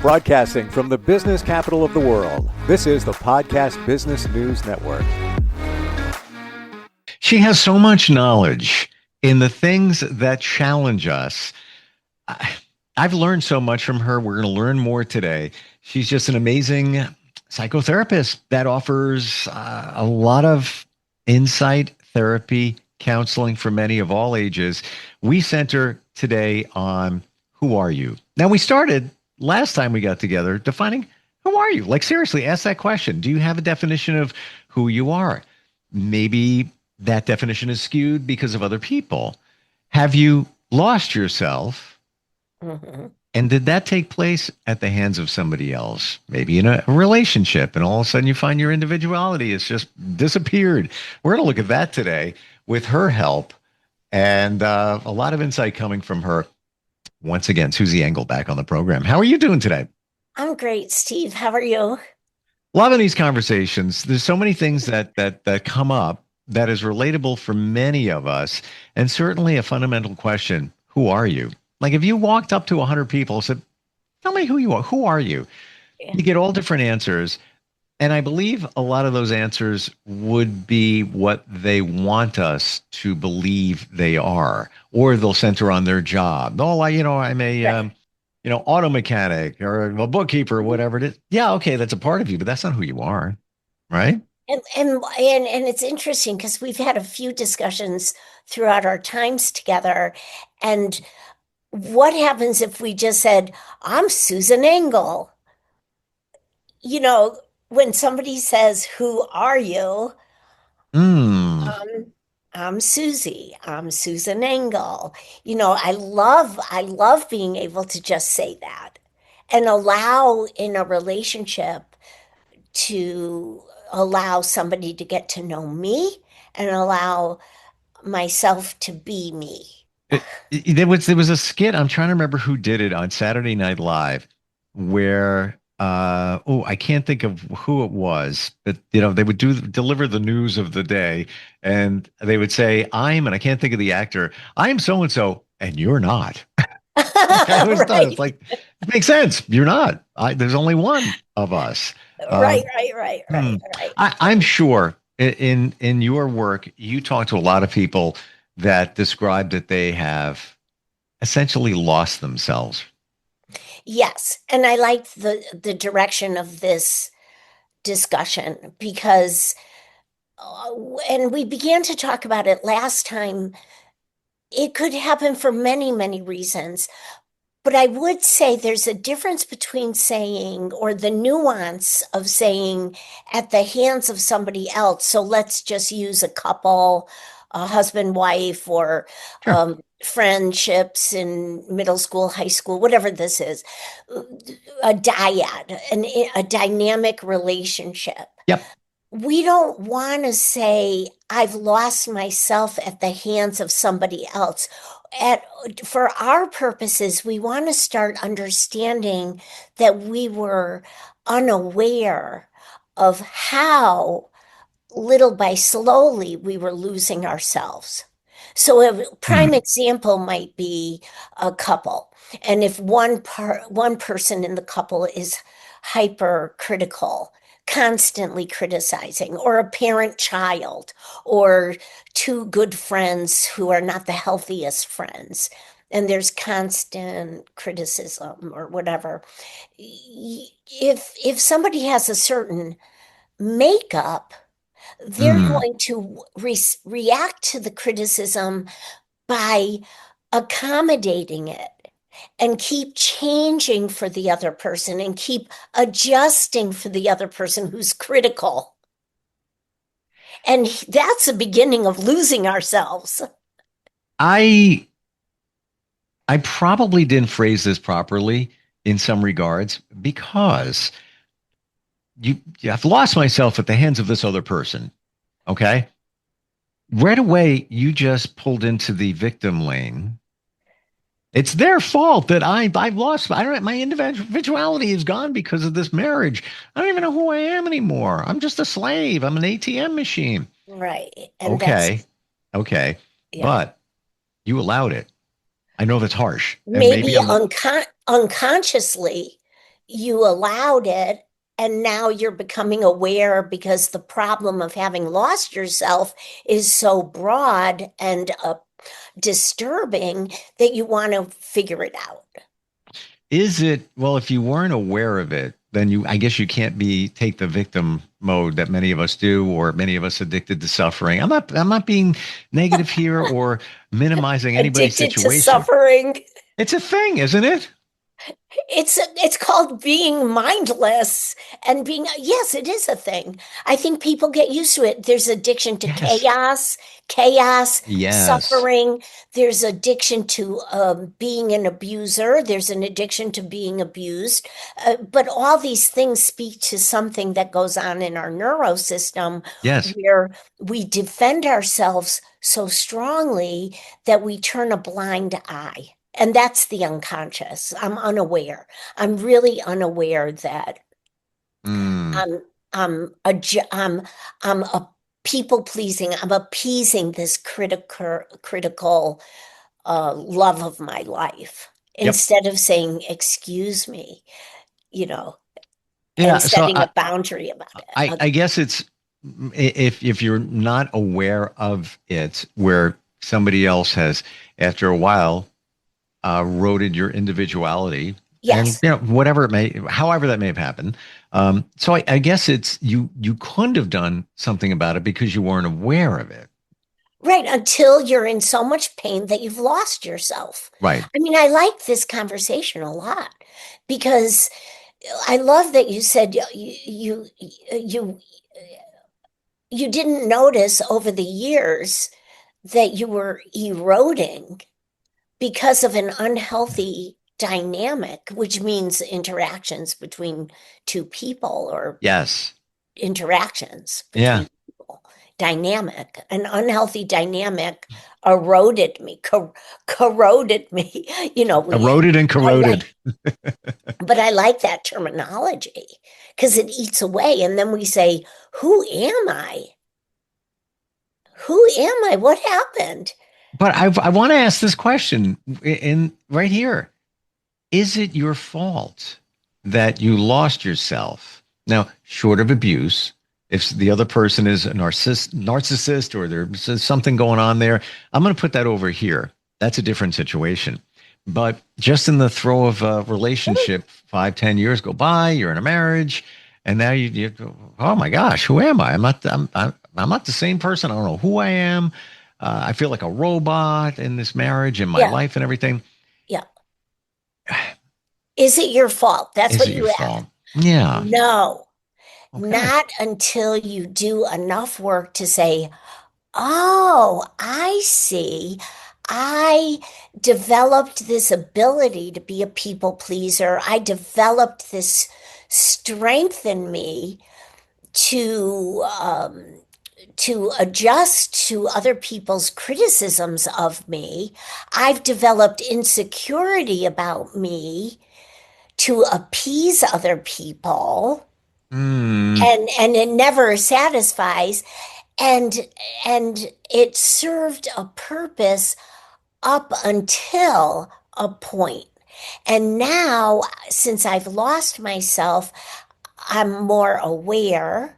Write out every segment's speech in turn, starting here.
Broadcasting from the business capital of the world, this is the Podcast Business News Network. She has so much knowledge in the things that challenge us. I've learned so much from her. We're going to learn more today. She's just an amazing psychotherapist that offers a lot of insight, therapy, counseling for many of all ages. We center today on who are you? Now, we started last time we got together defining who are you? Like, seriously, ask that question. Do you have a definition of who you are? Maybe that definition is skewed because of other people. Have you lost yourself? Mm-hmm. And did that take place at the hands of somebody else? Maybe in a relationship, and all of a sudden you find your individuality has just disappeared. We're going to look at that today with her help, and a lot of insight coming from her. Once again, Susie Engel back on the program. How are you doing today? I'm great, Steve. How are you? Loving these conversations. There's so many things that come up that is relatable for many of us, and certainly a fundamental question: who are you? Like, if you walked up to 100 people and said, "Tell me who you are. Who are you?" Yeah. You get all different answers, and I believe a lot of those answers would be what they want us to believe they are, or they'll center on their job. Oh, I'm a auto mechanic or a bookkeeper or whatever it is. Yeah, okay, that's a part of you, but that's not who you are, right? And it's interesting because we've had a few discussions throughout our times together. And what happens if we just said, "I'm Susan Engel"? You know, when somebody says, "Who are you?" I'm Susie. I'm Susan Engel. You know, I love being able to just say that and allow in a relationship to allow somebody to get to know me and allow myself to be me. There was a skit. I'm trying to remember who did it on Saturday Night Live, where I can't think of who it was, but they would deliver the news of the day, and they would say, and I can't think of the actor, "I'm so and so, and you're not." I was done. It's like, it makes sense. You're not. There's only one of us. Right. I'm sure in your work, you talk to a lot of people that describe that they have essentially lost themselves. Yes. And I like the direction of this discussion because, and we began to talk about it last time, it could happen for many, many reasons. But I would say there's a difference between saying, or the nuance of saying, at the hands of somebody else. So let's just use a couple, a husband, wife, or sure. Friendships in middle school, high school, whatever this is, a dyad, a dynamic relationship. Yep. We don't want to say, "I've lost myself at the hands of somebody else." For our purposes, we want to start understanding that we were unaware of how little by slowly we were losing ourselves. So a prime example might be a couple. And if one person in the couple is hypercritical, constantly criticizing, or a parent-child, or two good friends who are not the healthiest friends, and there's constant criticism or whatever. If somebody has a certain makeup, they're going to react to the criticism by accommodating it and keep changing for the other person and keep adjusting for the other person who's critical. And that's the beginning of losing ourselves. I probably didn't phrase this properly in some regards because I've lost myself at the hands of this other person. Okay. Right away, you just pulled into the victim lane. It's their fault that I've lost. My individuality is gone because of this marriage. I don't even know who I am anymore. I'm just a slave. I'm an ATM machine. Right. And okay. Yeah. But you allowed it. I know that's harsh. Maybe unconsciously, you allowed it, and now you're becoming aware because the problem of having lost yourself is so broad and disturbing that you want to figure it out. Is it, well, if you weren't aware of it, then I guess you can't take the victim mode that many of us do, or many of us addicted to suffering. I'm not being negative here or minimizing anybody's Addicted to situation. suffering. It's a thing, isn't it? It's called being mindless and yes, it is a thing. I think people get used to it. There's addiction to chaos, Yes. suffering. There's addiction to being an abuser. There's an addiction to being abused. But all these things speak to something that goes on in our neurosystem, Yes. where we defend ourselves so strongly that we turn a blind eye. And that's the unconscious. I'm unaware. I'm really unaware that I'm a people pleasing. I'm appeasing this critical love of my life instead of saying, excuse me, and setting a boundary about it. I guess it's, if you're not aware of it, where somebody else has, after a while, eroded your individuality, yes, and however that may have happened. So I guess it's you couldn't have done something about it because you weren't aware of it. Right, until you're in so much pain that you've lost yourself. Right. I mean, I like this conversation a lot because I love that you said you didn't notice over the years that you were eroding because of an unhealthy dynamic, which means interactions between two people, or interactions between people. Dynamic, an unhealthy dynamic eroded me, corroded me, eroded and corroded. But I like that terminology because it eats away. And then we say, who am I? Who am I? What happened? But I want to ask this question right here. Is it your fault that you lost yourself? Now, short of abuse, if the other person is a narcissist or there's something going on there, I'm going to put that over here. That's a different situation. But just in the throw of a relationship, 5-10 years go by, you're in a marriage, and now you oh my gosh, who am I? I'm not the same person. I don't know who I am. I feel like a robot in this marriage and my life and everything. Yeah. Is it your fault? That's what you asked. Yeah. No, not until you do enough work to say, oh, I see. I developed this ability to be a people pleaser. I developed this strength in me to adjust to other people's criticisms of me. I've developed insecurity about me to appease other people, and it never satisfies. And it served a purpose up until a point. And now, since I've lost myself, I'm more aware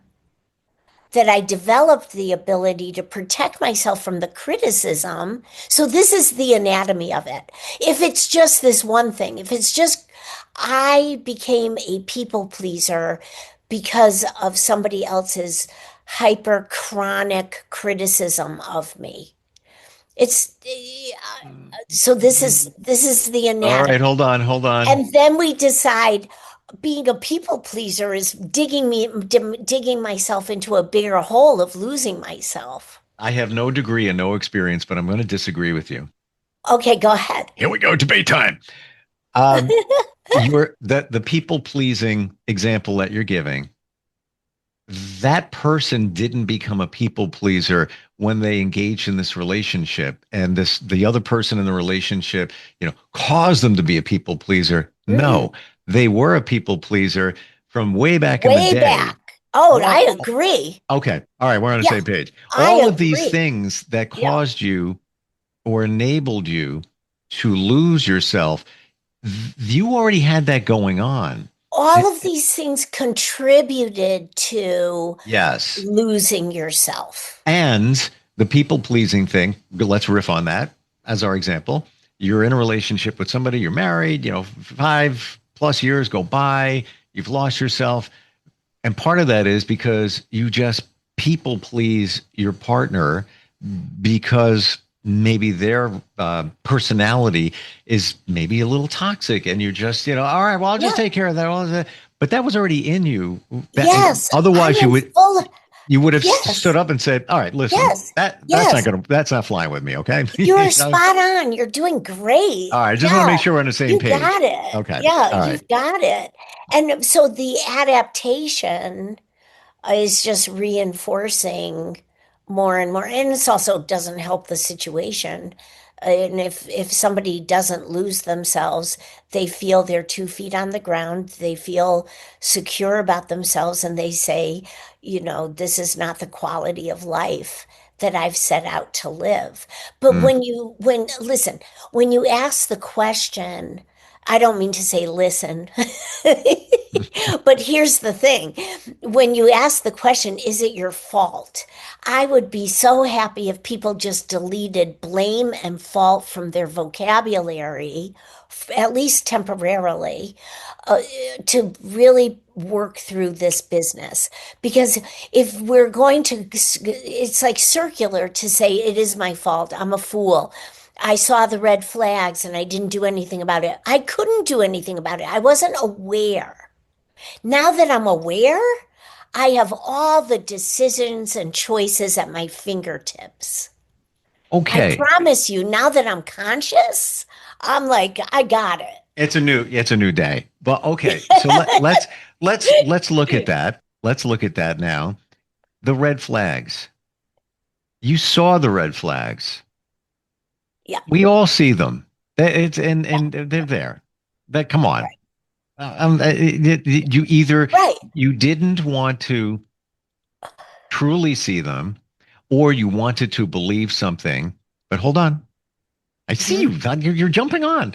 that I developed the ability to protect myself from the criticism. So this is the anatomy of it. If it's just this one thing, if it's just I became a people pleaser because of somebody else's hyper chronic criticism of me. It's so this is the anatomy. All right, hold on. And then we decide being a people pleaser is digging myself into a bigger hole of losing myself. I have no degree and no experience, but I'm going to disagree with you. Okay, go ahead. Here we go, debate time. The people pleasing example that you're giving, that person didn't become a people pleaser when they engaged in this relationship, and the other person in the relationship, caused them to be a people pleaser. No, they were a people pleaser from way back in the day. Way back. Oh, I agree. Okay. All right. We're on the same page. All of these things that caused you or enabled you to lose yourself, you already had that going on. all of these things contributed to Yes. losing yourself. And the people pleasing thing, let's riff on that as our example. You're in a relationship with somebody, you're married, 5+ years go by, you've lost yourself. And part of that is because you just people please your partner because maybe their personality is maybe a little toxic and you're just, all right, well, I'll just take care of that. But that was already in you. Yes. Otherwise you would have Yes. stood up and said, all right, listen, Yes. that's not flying with me. Okay. You're spot on. You're doing great. All right. I just want to make sure we're on the same page. You got it. Okay. Yeah, all right. you've got it. And so the adaptation is just reinforcing more and more. And it also doesn't help the situation. And if somebody doesn't lose themselves, they feel they're 2 feet on the ground, they feel secure about themselves, and they say, this is not the quality of life that I've set out to live. But listen, when you ask the question, I don't mean to say listen, but here's the thing. When you ask the question, is it your fault? I would be so happy if people just deleted blame and fault from their vocabulary, at least temporarily, to really work through this business. Because if we're going to, it's like circular to say, it is my fault, I'm a fool. I saw the red flags and I didn't do anything about it. I couldn't do anything about it. I wasn't aware. Now that I'm aware, I have all the decisions and choices at my fingertips. Okay. I promise you, now that I'm conscious, I'm like, I got it. It's a new day. But okay, so let's look at that. Let's look at that now. The red flags. You saw the red flags. Yeah. We all see them. It's and they're there. That come on. You either you didn't want to truly see them, or you wanted to believe something. But hold on, I see you. You're jumping on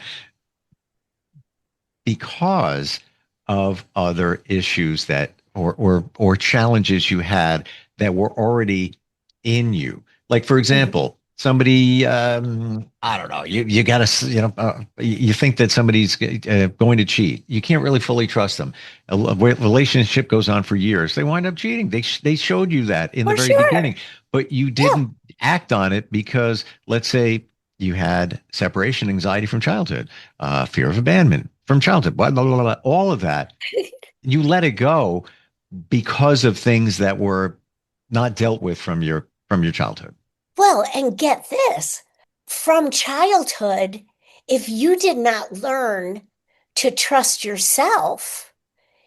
because of other issues that or challenges you had that were already in you. Like for example. Somebody, I don't know, you got to, you think that somebody's going to cheat. You can't really fully trust them. A relationship goes on for years. They wind up cheating. They showed you that in the very beginning, but you didn't act on it because, let's say, you had separation anxiety from childhood, fear of abandonment from childhood, blah, blah, blah, blah, all of that. You let it go because of things that were not dealt with from your childhood. Well, and get this, from childhood, if you did not learn to trust yourself,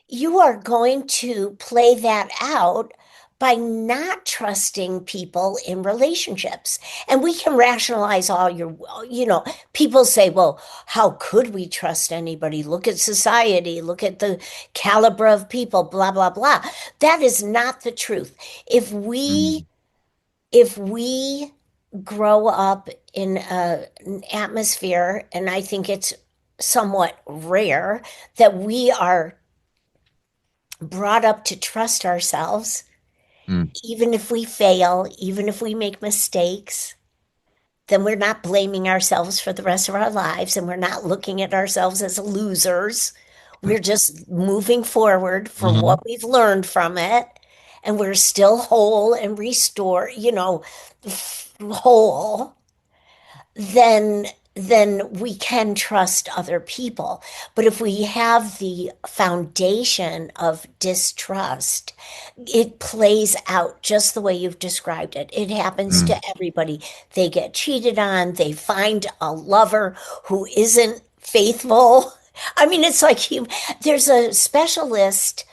you are going to play that out by not trusting people in relationships. And we can rationalize all people say, well, how could we trust anybody? Look at society, look at the caliber of people, blah, blah, blah. That is not the truth. If we grow up in an atmosphere, and I think it's somewhat rare, that we are brought up to trust ourselves, even if we fail, even if we make mistakes, then we're not blaming ourselves for the rest of our lives, and we're not looking at ourselves as losers. We're just moving forward for what we've learned from it. And we're still whole and restored, whole, then we can trust other people. But if we have the foundation of distrust, it plays out just the way you've described it. It happens to everybody. They get cheated on. They find a lover who isn't faithful. I mean, it's like there's a specialist,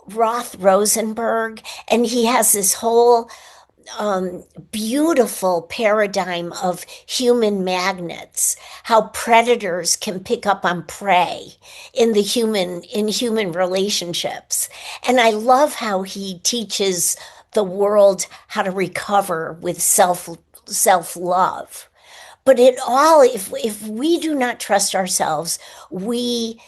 Roth Rosenberg, and he has this whole beautiful paradigm of human magnets, how predators can pick up on prey in human relationships. And I love how he teaches the world how to recover with self-love. But if we do not trust ourselves, we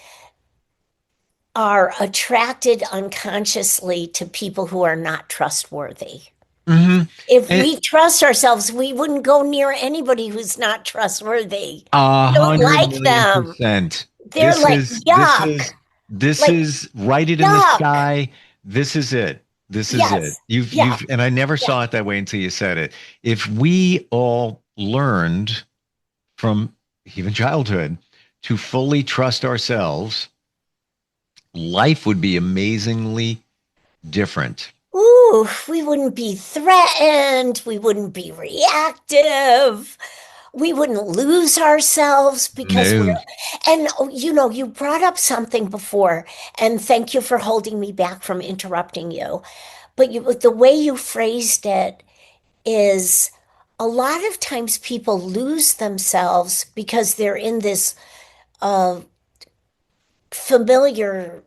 are attracted unconsciously to people who are not trustworthy. Mm-hmm. If And we trust ourselves, we wouldn't go near anybody who's not trustworthy. a We don't hundred like million them. percent. They're like, yuck, This like, is write it in the yuck. sky. This is it. This is it. Yes. You've Yeah. and I never Yeah. saw it that way until you said it. If we all learned from even childhood to fully trust ourselves, life would be amazingly different. Ooh, we wouldn't be threatened. We wouldn't be reactive. We wouldn't lose ourselves because No. and you brought up something before, and thank you for holding me back from interrupting you. But the way you phrased it is a lot of times people lose themselves because they're in this familiar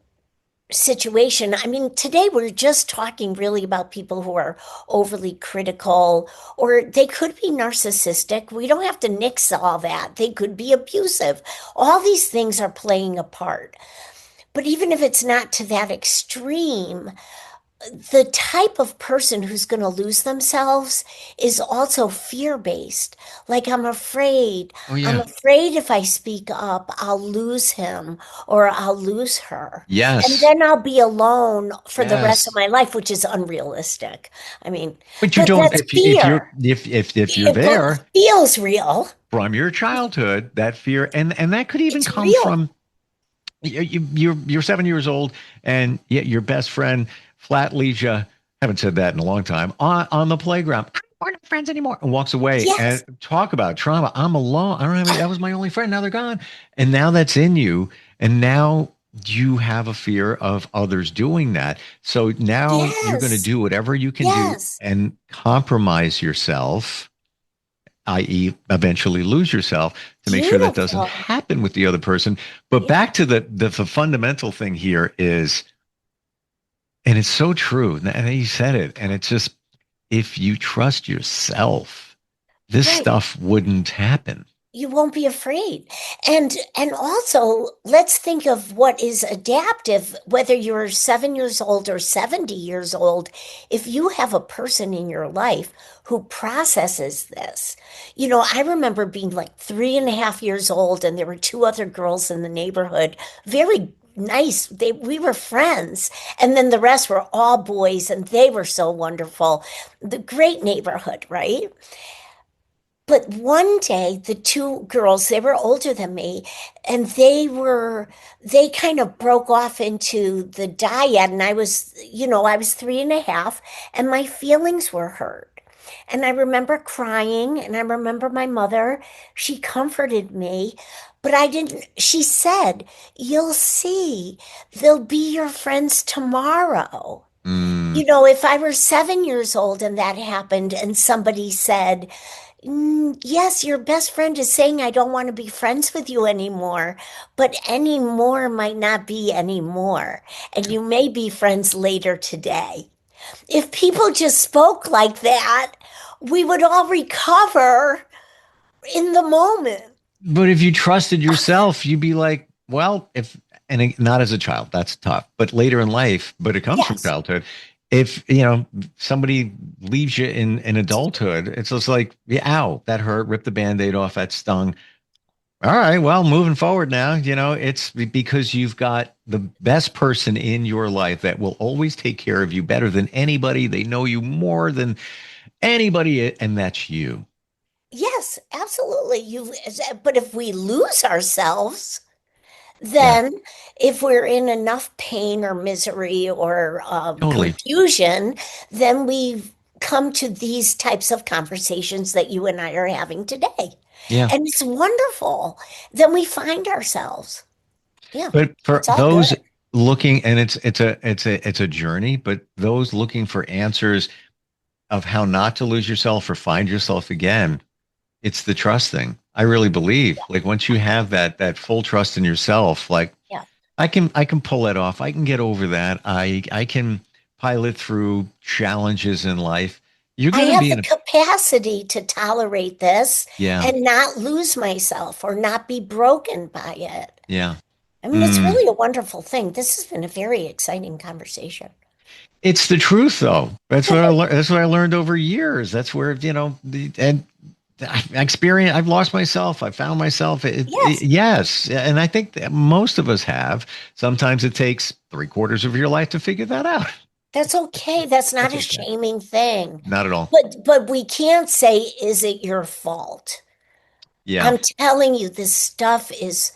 situation. I mean, today we're just talking really about people who are overly critical, or they could be narcissistic. We don't have to nix all that. They could be abusive. All these things are playing a part. But even if it's not to that extreme, the type of person who's going to lose themselves is also fear-based. Like, I'm afraid. Oh I'm yeah. afraid if I speak up, I'll lose him or I'll lose her. And Yes. then I'll be alone for the rest of Yes. my life, which is unrealistic. I mean, But you but don't that's fear. if you're But there it feels real. from your childhood, that fear and that could even It's come real. from you're 7 years old and yet your best friend flat leaves you. Haven't said that in a long time on the playground. We're not friends anymore, and walks away. And Yes. talk about trauma. I'm alone. I don't have any, that was my only friend. Now they're gone, and now that's in you, and now you have a fear of others doing that. So now you're going to Yes. do whatever you can do Yes. and compromise yourself, i.e., eventually lose yourself to make sure that doesn't Beautiful. happen with the other person. But Yeah. back to the fundamental thing here is, and it's so true, and you said it, and it's just, if you trust yourself, this Right. stuff wouldn't happen. You won't be afraid. And also, let's think of what is adaptive, whether you're 7 years old or 70 years old. If you have a person in your life who processes this, I remember being like 3.5 years old, and there were two other girls in the neighborhood, very nice. We were friends, and then the rest were all boys, and they were so wonderful. The great neighborhood, right? But one day, the two girls, they were older than me, and they kind of broke off into the dyad. And I was 3.5, and my feelings were hurt. And I remember crying, and I remember my mother, she comforted me, but she said, "You'll see, they'll be your friends tomorrow." Mm, If I were 7 years old and that happened, and somebody said, yes, your best friend is saying I don't want to be friends with you anymore, but anymore might not be anymore, and you may be friends later today. If people just spoke like that, we would all recover in the moment. but if you trusted yourself, you'd be like, well, not as a child, that's tough, but later in life, but it comes from Yes. childhood. If, somebody leaves you in adulthood, it's just like, yeah, ow, that hurt, rip the Band-Aid off, that stung. All right, well, moving forward now, it's because you've got the best person in your life that will always take care of you better than anybody. They know you more than anybody, and that's you. Yes, absolutely. But if we lose ourselves, Yeah, then if we're in enough pain or misery or totally. confusion, then we come to these types of conversations that you and I are having today. Yeah. And it's wonderful. Then we find ourselves. Yeah, But for it's all those good. looking, and it's a journey, but those looking for answers of how not to lose yourself or find yourself again, it's the trust thing. I really believe, like, once you have that full trust in yourself, like, Yeah. I can pull it off. I can get over that. I can pilot through challenges in life. You're I going to have be the in a capacity to tolerate this yeah, and not lose myself or not be broken by it. yeah. I mean, it's really a wonderful thing. This has been a very exciting conversation. It's the truth, though. That's what I learned. That's what I learned over years. That's where, I've lost myself. I found myself. Yes. And I think that most of us have. Sometimes it takes 3/4 of your life to figure that out. That's okay. That's not a shaming thing. Not at all. But we can't say, is it your fault? Yeah. I'm telling you, this stuff is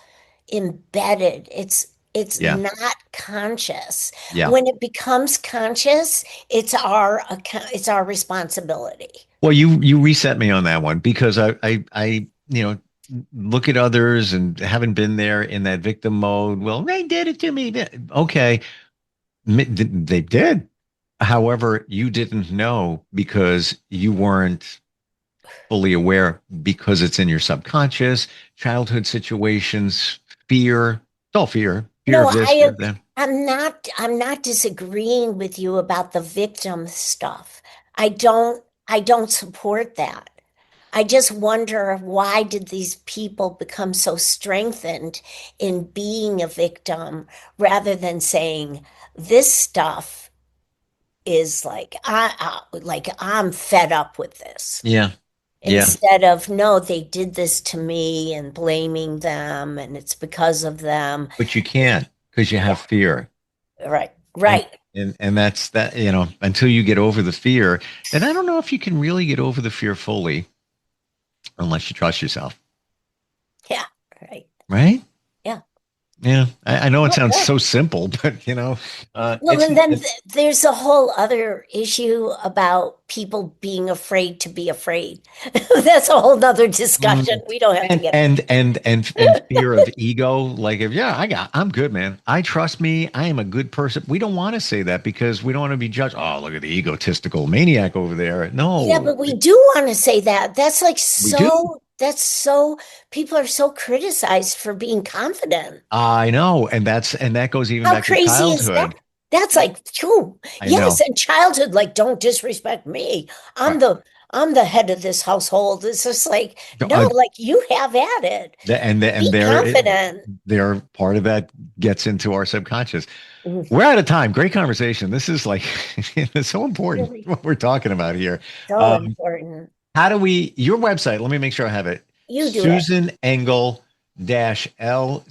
embedded. It's not conscious. Yeah. When it becomes conscious, it's our responsibility. Well, you reset me on that one, because I look at others and haven't been there in that victim mode. Well, they did it to me. Okay. They did. However, you didn't know because you weren't fully aware, because it's in your subconscious, childhood situations, fear. It's all fear. Fear of this, fear of that. I'm not disagreeing with you about the victim stuff. I don't support that. I just wonder, why did these people become so strengthened in being a victim rather than saying, this stuff is like, I'm fed up with this. Yeah. Instead of, no, they did this to me, and blaming them, and it's because of them. But you can't, because you have fear. Right. And that's that, until you get over the fear. And I don't know if you can really get over the fear fully unless you trust yourself. Yeah. Right. Right? Yeah. Yeah. I know it sounds so simple, but well, and then there's a whole other issue about people being afraid to be afraid. That's a whole nother discussion. We don't have to get and fear of ego. Like, I'm good, man. I trust me. I am a good person. We don't want to say that because we don't want to be judged. Oh, look at the egotistical maniac over there. No. Yeah, but we do want to say that. That's like people are so criticized for being confident. I know. And that goes even back to childhood. Is that? That's like true. Yes, and childhood, like, don't disrespect me. I'm the head of this household. It's just like, no, like, you have at it. And they're confident. They're part of that gets into our subconscious. We're out of time. Great conversation. This is like, it's so important, really, what we're talking about here. So important. How do your website, let me make sure I have it. You do Susan Engel -lcsw.com.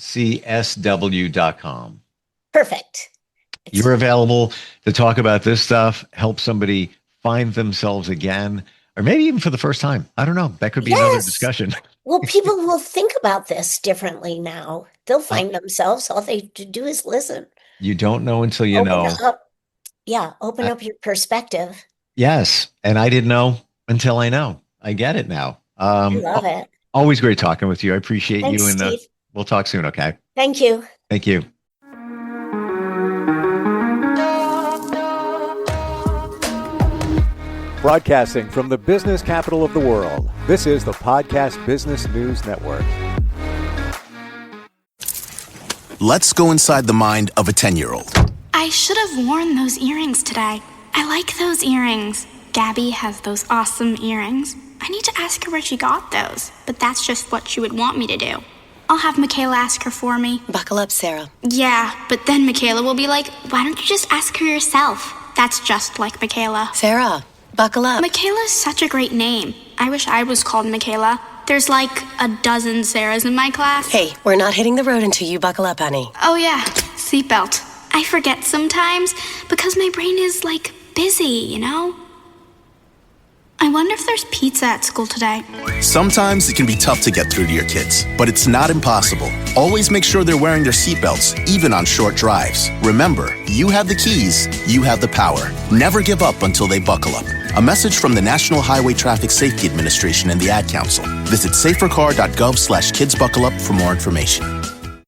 Perfect. You're available to talk about this stuff, help somebody find themselves again, or maybe even for the first time. I don't know. That could be another discussion. Well, people will think about this differently now. They'll find themselves. All they have to do is listen. You don't know until you know. Open up your perspective. Yes. And I didn't know until I know. I get it now. I love it. Always great talking with you. I appreciate Thanks, you. And Steve. We'll talk soon. Okay. Thank you. Thank you. Broadcasting from the business capital of the world, this is the Podcast Business News Network. Let's go inside the mind of a 10-year-old. I should have worn those earrings today. I like those earrings. Gabby has those awesome earrings. I need to ask her where she got those, but that's just what she would want me to do. I'll have Michaela ask her for me. Buckle up, Sarah. Yeah, but then Michaela will be like, why don't you just ask her yourself? That's just like Michaela. Sarah, buckle up. Michaela's such a great name. I wish I was called Michaela. There's like a dozen Sarahs in my class. Hey, we're not hitting the road until you buckle up, honey. Oh yeah, seatbelt. I forget sometimes because my brain is like busy, you know? I wonder if there's pizza at school today. Sometimes it can be tough to get through to your kids, but it's not impossible. Always make sure they're wearing their seatbelts, even on short drives. Remember, you have the keys, you have the power. Never give up until they buckle up. A message from the National Highway Traffic Safety Administration and the Ad Council. Visit safercar.gov/kidsbuckleup for more information.